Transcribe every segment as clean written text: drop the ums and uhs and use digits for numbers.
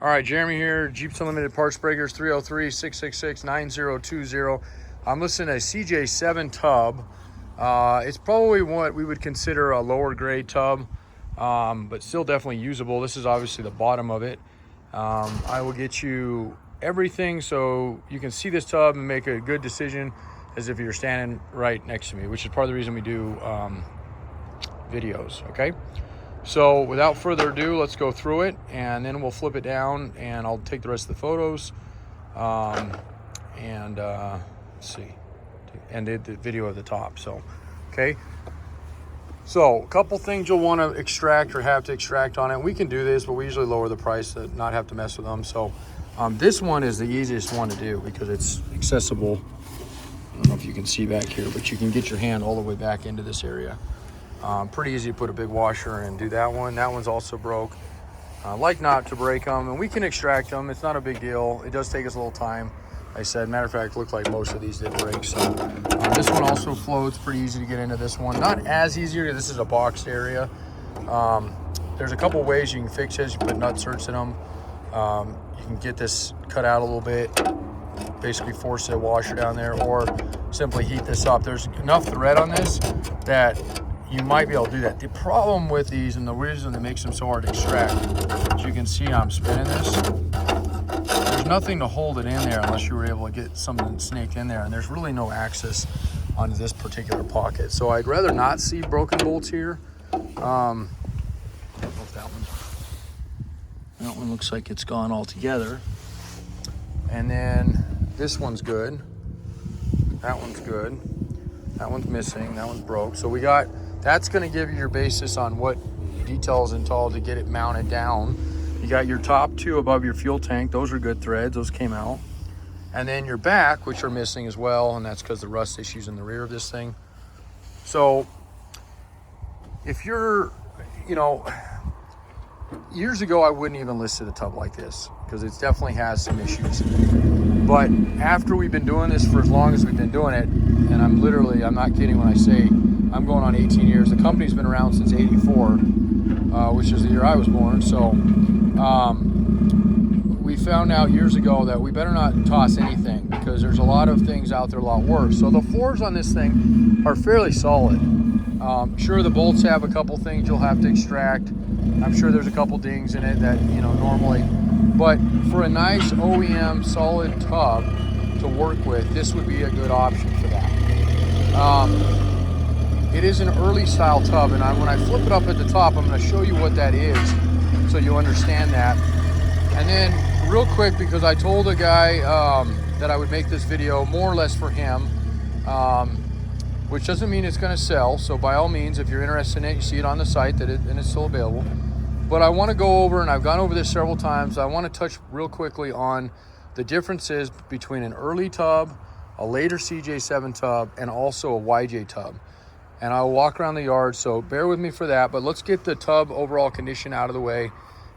All right, Jeremy here, Jeeps Unlimited Parts Breakers, 303-666-9020. I'm listening to a CJ7 tub. It's probably what we would consider a lower grade tub, but still definitely usable. This is obviously the bottom of it. I will get you everything so you can see this tub and make a good decision as if you're standing right next to me, which is part of the reason we do videos, okay? So without further ado, let's go through it and then we'll flip it down and I'll take the rest of the photos let's see, and the video at the top. So, okay. So a couple things you'll want to extract or have to extract on it. We can do this, but we usually lower the price to not have to mess with them. So this one is the easiest one to do because it's accessible. I don't know if you can see back here, but you can get your hand all the way back into this area. Pretty easy to put a big washer and do that one. That one's also broke. Like not to break them, and we can extract them. It's not a big deal. It does take us a little time. I said, matter of fact, looked like most of these did break. So this one also floats. Pretty easy to get into this one. Not as easy. This is a boxed area. There's a couple ways you can fix this. You put nut certs in them. You can get this cut out a little bit. Basically force the washer down there, or simply heat this up. There's enough thread on this that you might be able to do that. The problem with these, and the reason that makes them so hard to extract, as you can see I'm spinning this, there's nothing to hold it in there unless you were able to get something snaked in there, and there's really no access onto this particular pocket. So I'd rather not see broken bolts here. That one looks like it's gone altogether. And then this one's good. That one's good. That one's missing. That one's broke. So we got, that's going to give you your basis on what details installed to get it mounted down. You got your top two above your fuel tank. Those are good threads. Those came out. And then your back, which are missing as well, and that's because the rust issues in the rear of this thing. So if you're, years ago I wouldn't even listed a tub like this because it definitely has some issues. But after we've been doing this for as long as we've been doing it, and I'm not kidding when I say I'm going on 18 years. The company's been around since 84, which is the year I was born. So we found out years ago that we better not toss anything because there's a lot of things out there a lot worse. So the floors on this thing are fairly solid. Sure, the bolts have a couple things you'll have to extract. I'm sure there's a couple dings in it that, normally. But for a nice OEM solid tub to work with, this would be a good option for that. It is an early style tub, and when I flip it up at the top, I'm going to show you what that is so you understand that. And then real quick, because I told a guy that I would make this video more or less for him, which doesn't mean it's going to sell. So by all means, if you're interested in it, you see it on the site and it's still available. But I want to go over, and I've gone over this several times, I want to touch real quickly on the differences between an early tub, a later CJ7 tub, and also a YJ tub. And I'll walk around the yard, so bear with me for that. But let's get the tub overall condition out of the way,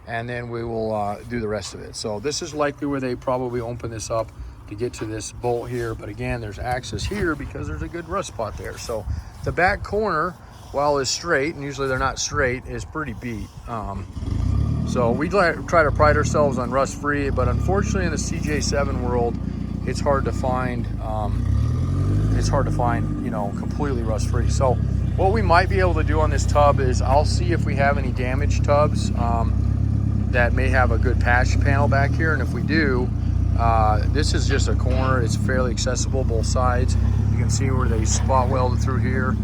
and then we will do the rest of it. So this is likely where they probably open this up to get to this bolt here. But again, there's access here because there's a good rust spot there. So the back corner, while it's straight, and usually they're not straight, is pretty beat. So we try to pride ourselves on rust free, but unfortunately in the CJ7 world, it's hard to find, completely rust free. So what we might be able to do on this tub is I'll see if we have any damaged tubs that may have a good patch panel back here. And if we do, this is just a corner. It's fairly accessible, both sides. You can see where they spot welded through here.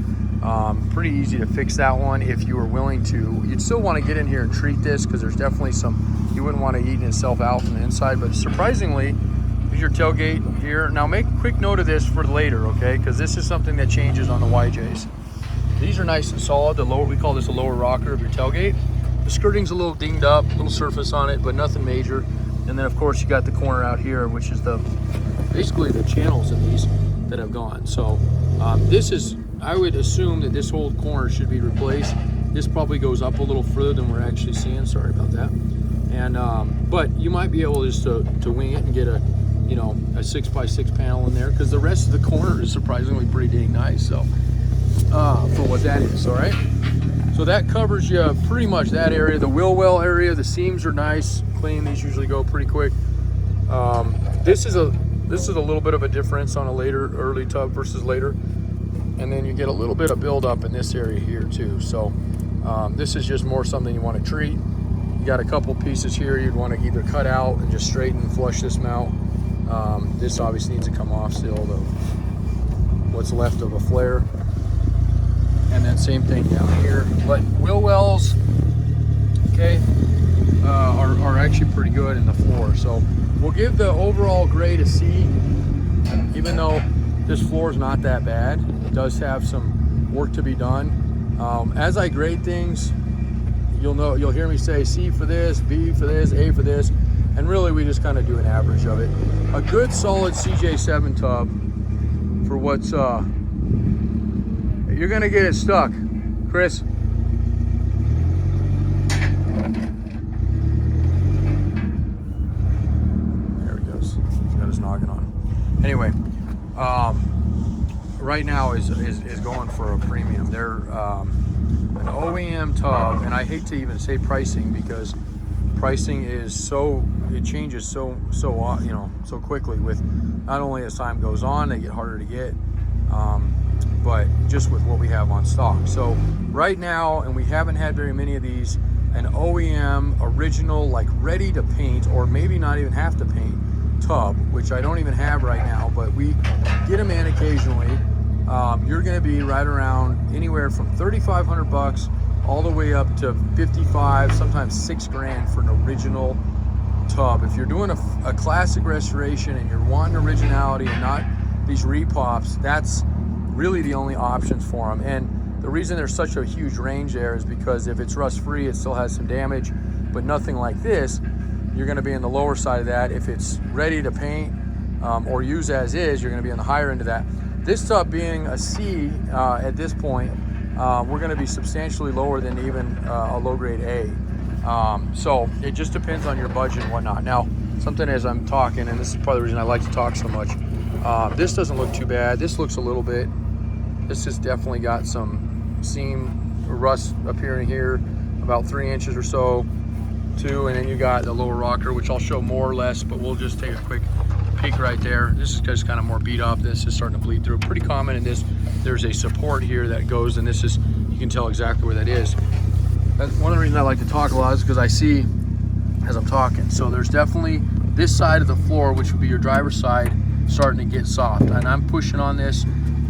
Pretty easy to fix that one if you were willing to. You'd still want to get in here and treat this because there's definitely some, you wouldn't want to eat itself out from the inside. But surprisingly, here's your tailgate here. Now make a quick note of this for later, okay? Because this is something that changes on the YJs. These are nice and solid. We call this a lower rocker of your tailgate. The skirting's a little dinged up, a little surface on it, but nothing major. And then of course you got the corner out here, which is basically the channels of these that have gone. So I would assume that this whole corner should be replaced. This probably goes up a little further than we're actually seeing. Sorry about that. And but you might be able just to wing it and get a 6x6 panel in there, because the rest of the corner is surprisingly pretty dang nice. So for what that is, all right. So that covers you pretty much that area. The wheel well area, the seams are nice, clean. These usually go pretty quick. This is a little bit of a difference on a early tub versus later. And then you get a little bit of buildup in this area here too. So this is just more something you want to treat. You got a couple pieces here you'd want to either cut out and just straighten and flush this mount. This obviously needs to come off still, what's left of a flare. And then same thing down here. But wheel wells, okay, are actually pretty good in the floor. So we'll give the overall grade a C, even though this floor is not that bad. It does have some work to be done. As I grade things, you'll hear me say C for this, B for this, A for this, and really we just kind of do an average of it. A good solid CJ7 tub for what's you're gonna get it stuck, Chris. There he goes. He's got his noggin on. Anyway, right now is going for a premium. They're an OEM tub, and I hate to even say pricing because pricing is it changes so quickly with not only as time goes on, they get harder to get, but just with what we have on stock. So right now, and we haven't had very many of these, an OEM original, like ready to paint, or maybe not even have to paint tub, which I don't even have right now, but we get them in occasionally. You're going to be right around anywhere from $3,500 all the way up to 55, sometimes $6 grand for an original tub. If you're doing a classic restoration and you're wanting originality and not these repops, that's really the only options for them. And the reason there's such a huge range there is because if it's rust free, it still has some damage, but nothing like this, you're going to be in the lower side of that. If it's ready to paint or use as is, you're going to be on the higher end of that. This tub being a C at this point, we're going to be substantially lower than even a low grade A. So it just depends on your budget and whatnot. Now, something as I'm talking, and this is probably the reason I like to talk so much, this doesn't look too bad. This looks a little bit, this has definitely got some seam rust appearing here, about 3 inches or so too. And then you got the lower rocker, which I'll show more or less, but we'll just take a quick peek right there. This is just kind of more beat up. This is starting to bleed through. Pretty common in this. There's a support here that goes, and this is, you can tell exactly where that is. That's one of the reasons I like to talk a lot, is because I see as I'm talking. So there's definitely this side of the floor, which would be your driver's side, starting to get soft, and I'm pushing on this.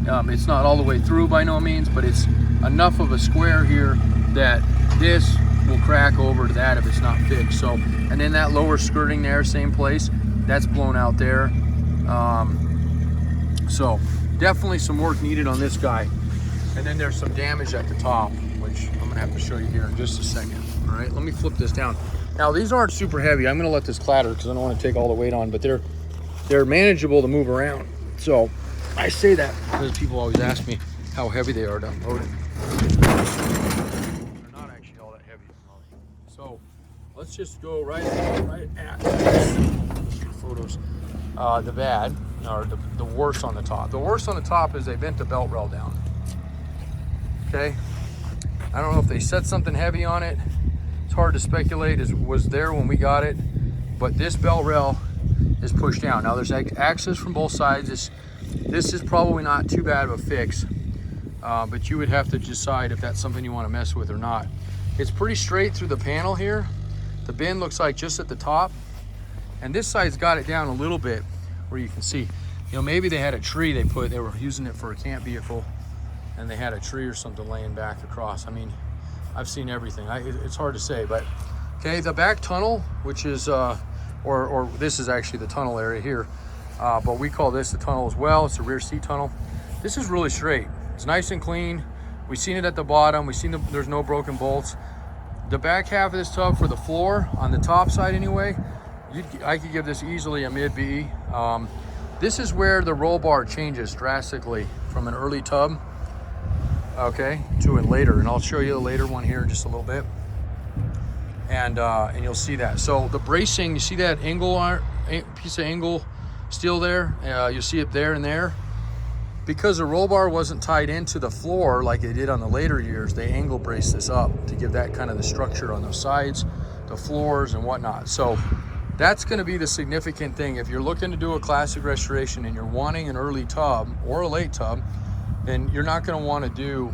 It's not all the way through by no means, but it's enough of a square here that this will crack over to that if it's not fixed. So, and then that lower skirting there, same place, that's blown out there. So definitely some work needed on this guy. And then there's some damage at the top, which I'm gonna have to show you here in just a second. All right, let me flip this down. Now these aren't super heavy. I'm gonna let this clatter because I don't want to take all the weight on, but they're manageable to move around. So I say that because people always ask me how heavy they are to unload it. They're not actually all that heavy. So let's just go right at photos. The bad, or the worst on the top. The worst on the top is they bent the belt rail down. Okay, I don't know if they set something heavy on it. It's hard to speculate. It was there when we got it, but this belt rail is pushed down. Now there's access from both sides. This is probably not too bad of a fix, but you would have to decide if that's something you want to mess with or not. It's pretty straight through the panel here. The bin looks like just at the top, and this side's got it down a little bit where you can see, maybe they had a tree they were using it for a camp vehicle, and they had a tree or something laying back across. I mean, I've seen everything. It's hard to say, but okay, the back tunnel, which is or this is actually the tunnel area here, but we call this the tunnel as well. It's a rear seat tunnel. This is really straight. It's nice and clean. We've seen it at the bottom. We've seen there's no broken bolts. The back half of this tub for the floor, on the top side anyway, I could give this easily a mid B. This is where the roll bar changes drastically from an early tub, okay, to a later, and I'll show you the later one here in just a little bit, and you'll see that. So the bracing, you see that angle piece of angle steel there? You'll see it there and there. because the roll bar wasn't tied into the floor like it did on the later years, they angle braced this up to give that kind of the structure on those sides, the floors and whatnot. So that's going to be the significant thing. If you're looking to do a classic restoration and you're wanting an early tub or a late tub, then you're not going to want to do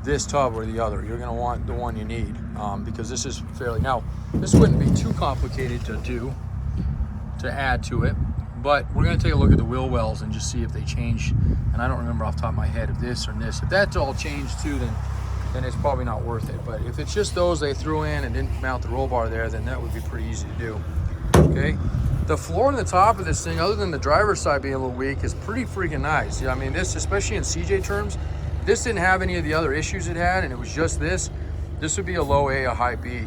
this tub or the other. You're going to want the one you need, because this is fairly, now this wouldn't be too complicated to add to it, but we're going to take a look at the wheel wells and just see if they change. And I don't remember off the top of my head if this or this, if that's all changed too, then it's probably not worth it. But if it's just those they threw in and didn't mount the roll bar there, then that would be pretty easy to do. Okay, the floor on the top of this thing, other than the driver's side being a little weak, is pretty freaking nice. I mean, this, especially in CJ terms, this didn't have any of the other issues it had, and it was just this would be a low A, a high B.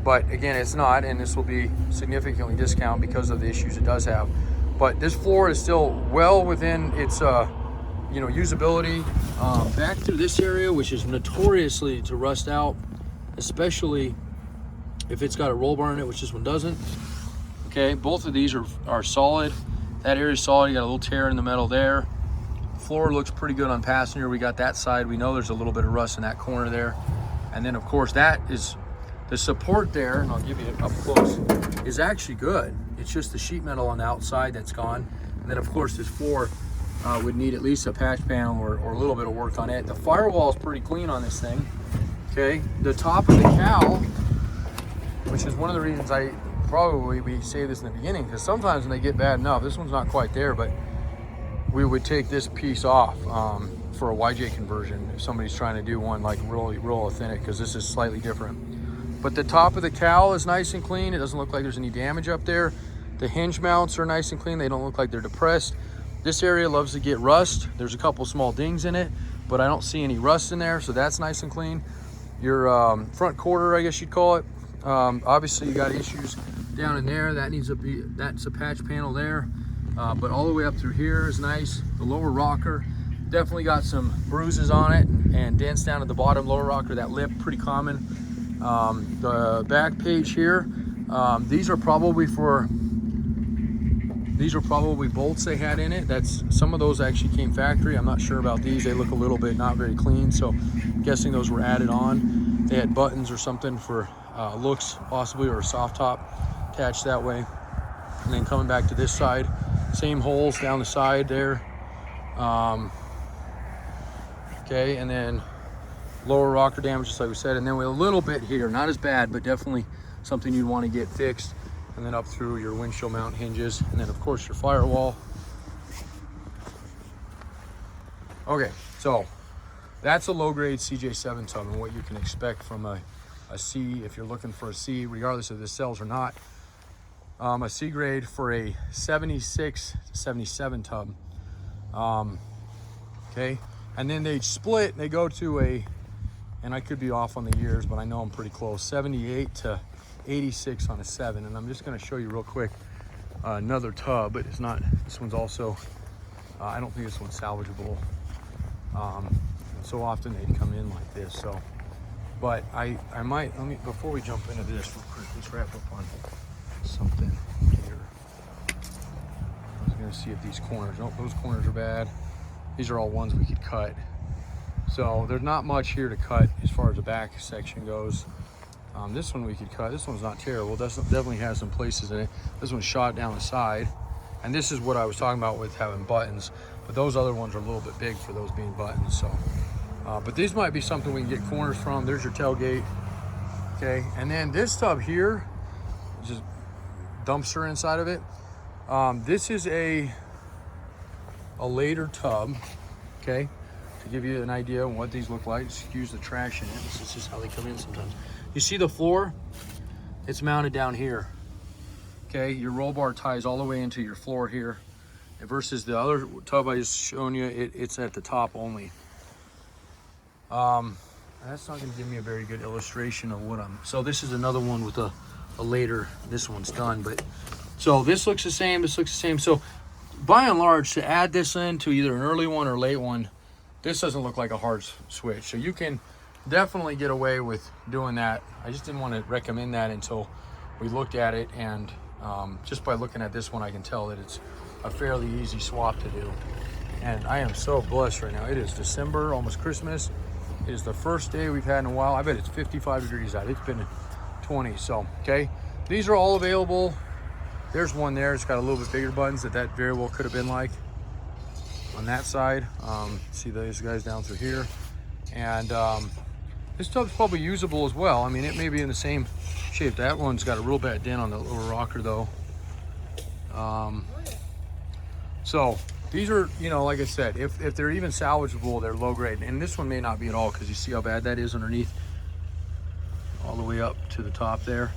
But again, it's not, and this will be significantly discounted because of the issues it does have. But this floor is still well within its usability. Back through this area, which is notoriously to rust out, especially if it's got a roll bar in it, which this one doesn't. Okay, both of these are solid. That area is solid. You got a little tear in the metal there. Floor looks pretty good on passenger. We got that side. We know there's a little bit of rust in that corner there. And then of course that is the support there, and I'll give you it up close, is actually good. It's just the sheet metal on the outside that's gone. And then of course this floor would need at least a patch panel or a little bit of work on it. The firewall is pretty clean on this thing. Okay, the top of the cowl, which is one of the reasons we say this in the beginning, because sometimes when they get bad enough, this one's not quite there, but we would take this piece off for a YJ conversion if somebody's trying to do one like real authentic, because this is slightly different. But the top of the cowl is nice and clean. It doesn't look like there's any damage up there. The hinge mounts are nice and clean. They don't look like they're depressed. This area loves to get rust. There's a couple small dings in it, but I don't see any rust in there, so that's nice and clean. Your front quarter, I guess you'd call it. Obviously you got issues down in there. That's a patch panel there. But all the way up through here is nice. The lower rocker definitely got some bruises on it and dents down at the bottom. Lower rocker, that lip, pretty common. The back page here, these are probably bolts they had in it. Some of those actually came factory. I'm not sure about these. They look a little bit not very clean, so I'm guessing those were added on. They had buttons or something for looks possibly, or a soft top attached that way. And then coming back to this side, same holes down the side there. Okay, and then lower rocker damage, just like we said, and then with a little bit here, not as bad, but definitely something you'd want to get fixed. And then up through your windshield mount hinges, and then of course your firewall. Okay, so that's a low-grade CJ7 tub and what you can expect from a C if you're looking for a C, regardless if this sells or not. A C grade for a 76 77 tub. Okay, and then they split, they go to a, and I could be off on the years, but I know I'm pretty close, 78 to 86 on a 7. And I'm just going to show you real quick another tub, but it's not, this one's also, I don't think this one's salvageable. So often they'd come in like this, so, but I might, before we jump into this real quick, let's wrap up on something here. I was going to see if these corners, nope, those corners are bad. These are all ones we could cut. So there's not much here to cut as far as the back section goes. This one we could cut. This one's not terrible. Definitely has some places in it. This one's shot down the side. And this is what I was talking about with having buttons. But those other ones are a little bit big for those being buttons. So, but these might be something we can get corners from. There's your tailgate. Okay, and then this tub here, just dumpster inside of it. This is a later tub. Okay, to give you an idea of what these look like. Excuse the trash in it. This is just how they come in sometimes. You see the floor? It's mounted down here. Okay, your roll bar ties all the way into your floor here, versus the other tub I just shown you, it's at the top only. That's not going to give me a very good illustration of what I'm, so this is another one with a later, this one's done, but so this looks the same, this looks the same. So by and large, to add this in to either an early one or late one, this doesn't look like a hard switch. So you can definitely get away with doing that. I just didn't want to recommend that until we looked at it, and just by looking at this one, I can tell that it's a fairly easy swap to do. And I am so blessed right now. It is December, almost Christmas. It is the first day we've had in a while. I bet it's 55 degrees out. It's been 20, so, okay. These are all available. There's one there. It's got a little bit bigger buttons that very well could have been like on that side. See those guys down through here. And this tub's probably usable as well. I mean, it may be in the same shape. That one's got a real bad dent on the lower rocker though. So these are, you know, like I said, if they're even salvageable, they're low grade. And this one may not be at all, because you see how bad that is underneath, all the way up to the top there.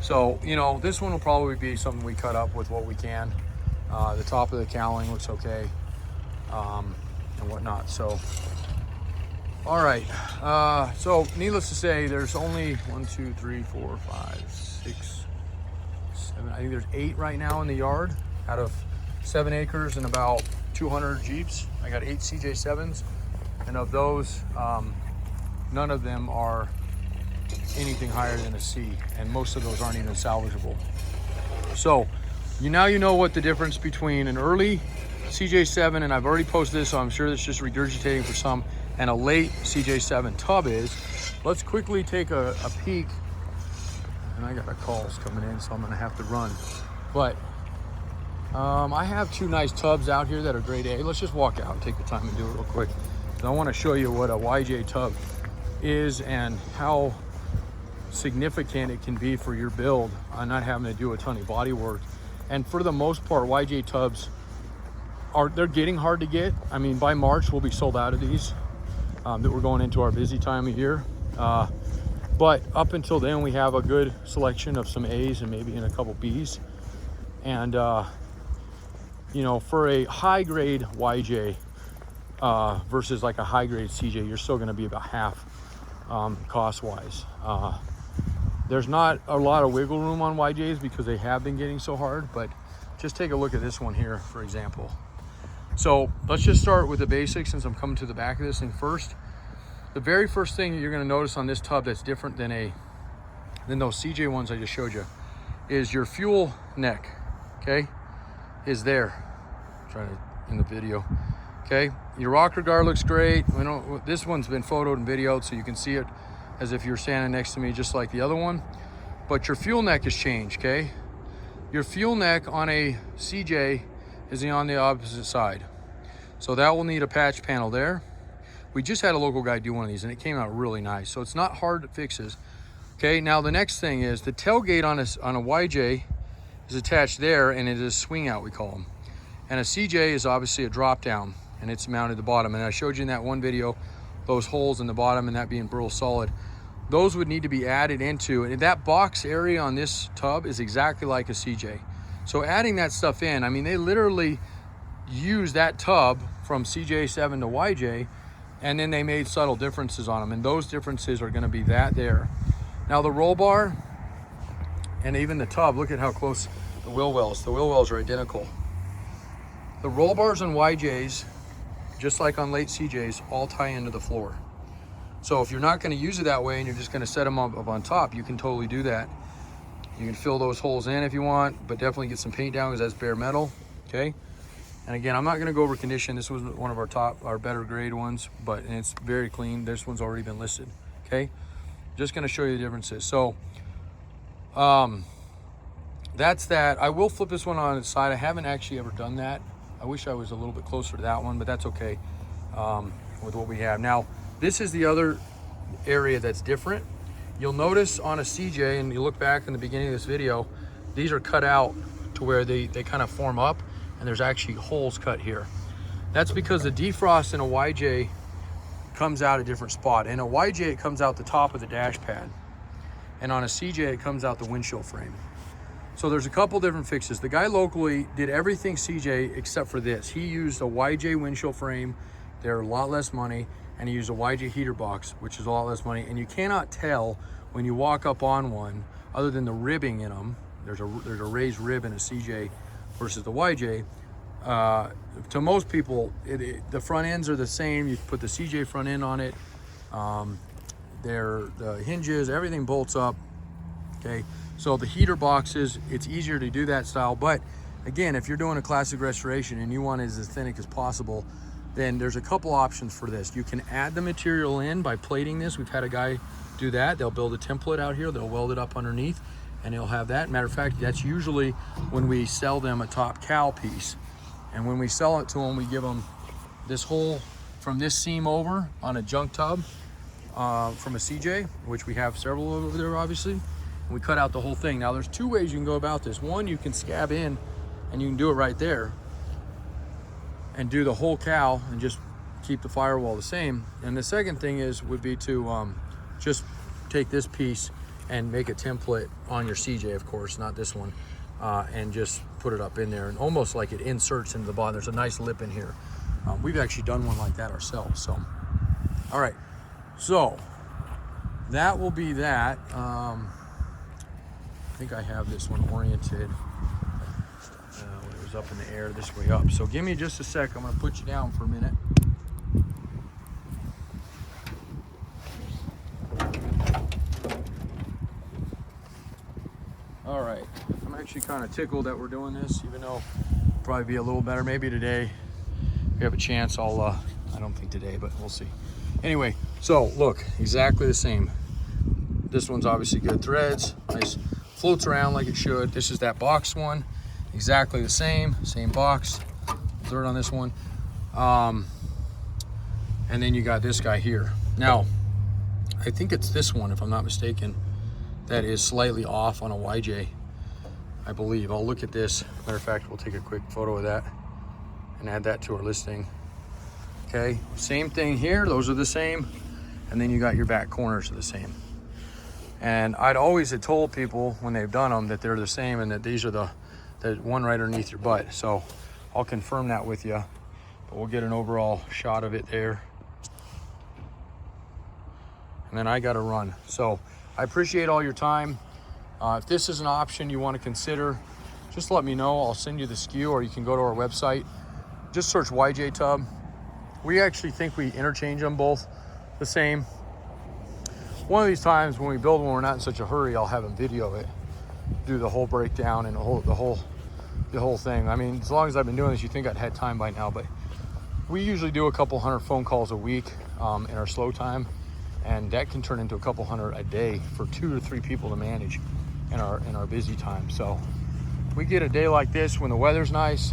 So, you know, this one will probably be something we cut up with what we can. The top of the cowling looks okay, and whatnot. So, all right. So needless to say, there's only 1, 2, 3, 4, 5, 6, 7. I think there's 8 right now in the yard out of 7 acres and about 200 Jeeps. I got 8 CJ7s, and of those, none of them are anything higher than a C, and most of those aren't even salvageable. So now you know what the difference between an early CJ7, and I've already posted this, so I'm sure it's just regurgitating for some, and a late CJ7 tub is. Let's quickly take a peek. And I got calls coming in, so I'm gonna have to run. But I have 2 nice tubs out here that are grade A. Let's just walk out and take the time and do it real quick. I want to show you what a YJ tub is and how significant it can be for your build on not having to do a ton of body work. And for the most part, YJ tubs they're getting hard to get. I mean, by March we'll be sold out of these, that we're going into our busy time of year. But up until then, we have a good selection of some A's and maybe in a couple B's. And you know, for a high grade YJ versus like a high grade CJ, you're still going to be about half cost wise. There's not a lot of wiggle room on YJs because they have been getting so hard, but just take a look at this one here, for example. So let's just start with the basics, since I'm coming to the back of this thing first. The very first thing you're going to notice on this tub that's different than those CJ ones I just showed you is your fuel neck, okay, is there. I'm trying to in the video. Okay, your rocker guard looks great. We know this one's been photoed and videoed, so you can see it as if you're standing next to me, just like the other one. But your fuel neck has changed, okay? Your fuel neck on a CJ is on the opposite side. So that will need a patch panel there. We just had a local guy do one of these and it came out really nice. So it's not hard to fixes. Okay, now the next thing is the tailgate on a YJ is attached there, and it is swing out, we call them. And a CJ is obviously a drop down, and it's mounted at the bottom. And I showed you in that one video, those holes in the bottom and that being burl solid. Those would need to be added into, and that box area on this tub is exactly like a CJ. So adding that stuff in, I mean, they literally use that tub from CJ7 to YJ, and then they made subtle differences on them, and those differences are gonna be there. Now the roll bar and even the tub, look at how close the wheel wells are identical. The roll bars on YJs, just like on late CJs, all tie into the floor. So if you're not going to use it that way and you're just going to set them up on top, you can totally do that. You can fill those holes in if you want, but definitely get some paint down because that's bare metal, okay? And again, I'm not going to go over condition. This was one of our better grade ones, and it's very clean. This one's already been listed, okay? Just going to show you the differences. So that's that. I will flip this one on its side. I haven't actually ever done that. I wish I was a little bit closer to that one, but that's okay with what we have. Now, this is the other area that's different. You'll notice on a CJ, and you look back in the beginning of this video, these are cut out to where they kind of form up, and there's actually holes cut here. That's because the defrost in a YJ comes out a different spot. In a YJ, it comes out the top of the dash pad, and on a CJ, it comes out the windshield frame. So there's a couple different fixes. The guy locally did everything CJ except for this. He used a YJ windshield frame. They're a lot less money. And he used a YJ heater box, which is a lot less money. And you cannot tell when you walk up on one, other than the ribbing in them. There's a raised rib in a CJ versus the YJ. To most people, the front ends are the same. You put the CJ front end on it. The hinges, everything bolts up, okay? So the heater boxes, it's easier to do that style. But again, if you're doing a classic restoration and you want it as authentic as possible, then there's a couple options for this. You can add the material in by plating this. We've had a guy do that. They'll build a template out here, they'll weld it up underneath, and they'll have that. Matter of fact, that's usually when we sell them a top cowl piece. And when we sell it to them, we give them this hole from this seam over on a junk tub from a CJ, which we have several over there, obviously. And we cut out the whole thing. Now, there's two ways you can go about this. One, you can scab in, and you can do it right there and do the whole cowl and just keep the firewall the same. And the second thing would be to just take this piece and make a template on your CJ, of course, not this one, and just put it up in there, and almost like it inserts into the bottom. There's a nice lip in here. We've actually done one like that ourselves. So, all right, so that will be that. I think I have this one oriented. It was up in the air this way up. So give me just a sec. I'm gonna put you down for a minute. All right, I'm actually kind of tickled that we're doing this, even though it'll probably be a little better. Maybe today, if we have a chance, I don't think today, but we'll see. Anyway, so look, exactly the same. This one's obviously good threads, nice, floats around like it should. This is that box one, exactly the same box, third on this one. And then you got this guy here. Now, I think it's this one, if I'm not mistaken, that is slightly off on a YJ, I believe. I'll look at this. Matter of fact, we'll take a quick photo of that and add that to our listing. Okay, same thing here, those are the same. And then you got your back corners are the same. And I'd always had told people when they've done them that they're the same and that these are the one right underneath your butt. So I'll confirm that with you, but we'll get an overall shot of it there. And then I gotta run. So I appreciate all your time. If this is an option you want to consider, just let me know. I'll send you the SKU, or you can go to our website. Just search YJ Tub. We actually think we interchange them both the same. One of these times when we build one, we're not in such a hurry, I'll have them video it, do the whole breakdown and the whole thing. I mean, as long as I've been doing this, you'd think I'd had time by now, but we usually do a couple hundred phone calls a week in our slow time. And that can turn into a couple hundred a day for 2 to 3 people to manage in our busy time. So if we get a day like this when the weather's nice,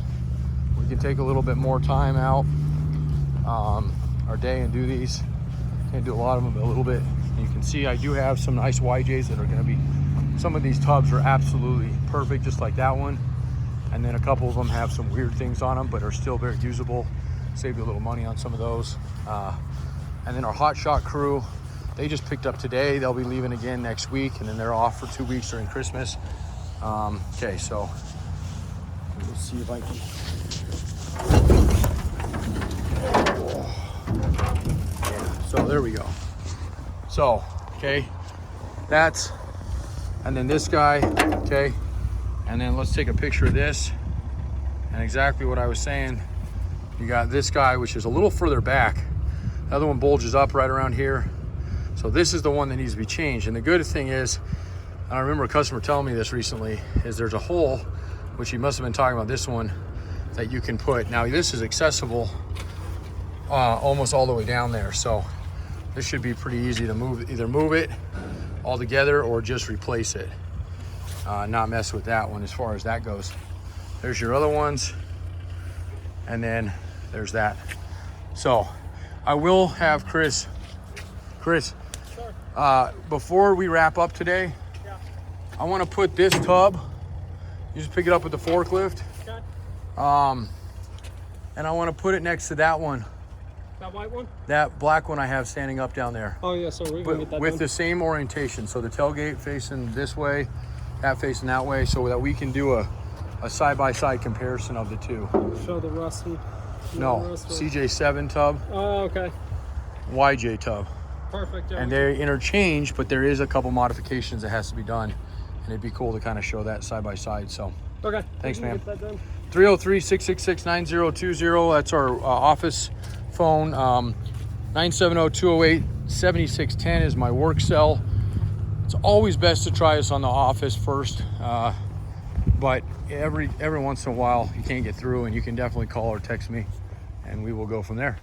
we can take a little bit more time out our day and do these. Can't do a lot of them, but a little bit. And you can see I do have some nice YJs that are gonna be, some of these tubs are absolutely perfect, just like that one. And then a couple of them have some weird things on them, but are still very usable. Save you a little money on some of those. And then our hot shot crew, they just picked up today. They'll be leaving again next week, and then they're off for 2 weeks during Christmas. Okay, so let's see if I can. Yeah, so there we go. So, okay, that's, and then this guy, okay, and then let's take a picture of this. And exactly what I was saying, you got this guy, which is a little further back. The other one bulges up right around here. So this is the one that needs to be changed. And the good thing is, I remember a customer telling me this recently, is there's a hole, which he must have been talking about this one, that you can put. Now this is accessible almost all the way down there. So this should be pretty easy to move, either move it all together or just replace it. Not mess with that one as far as that goes. There's your other ones. And then there's that. So I will have Chris, sure. Before we wrap up today, yeah, I want to put this tub, you just pick it up with the forklift, okay. And I want to put it next to that one. That white one? That black one I have standing up down there. Oh yeah, so we're going to get that with done. The same orientation. So the tailgate facing this way, that facing that way, so that we can do a side-by-side comparison of the two. Show the rusty. No, CJ7 tub. Oh, okay. YJ tub. Perfect. Yeah, and they interchange, but there is a couple modifications that has to be done, and it'd be cool to kind of show that side by side. So, okay. Thanks, man. 303-666-9020. That's our office phone. 970-208-7610 is my work cell. It's always best to try us on the office first, but every once in a while you can't get through, and you can definitely call or text me, and we will go from there.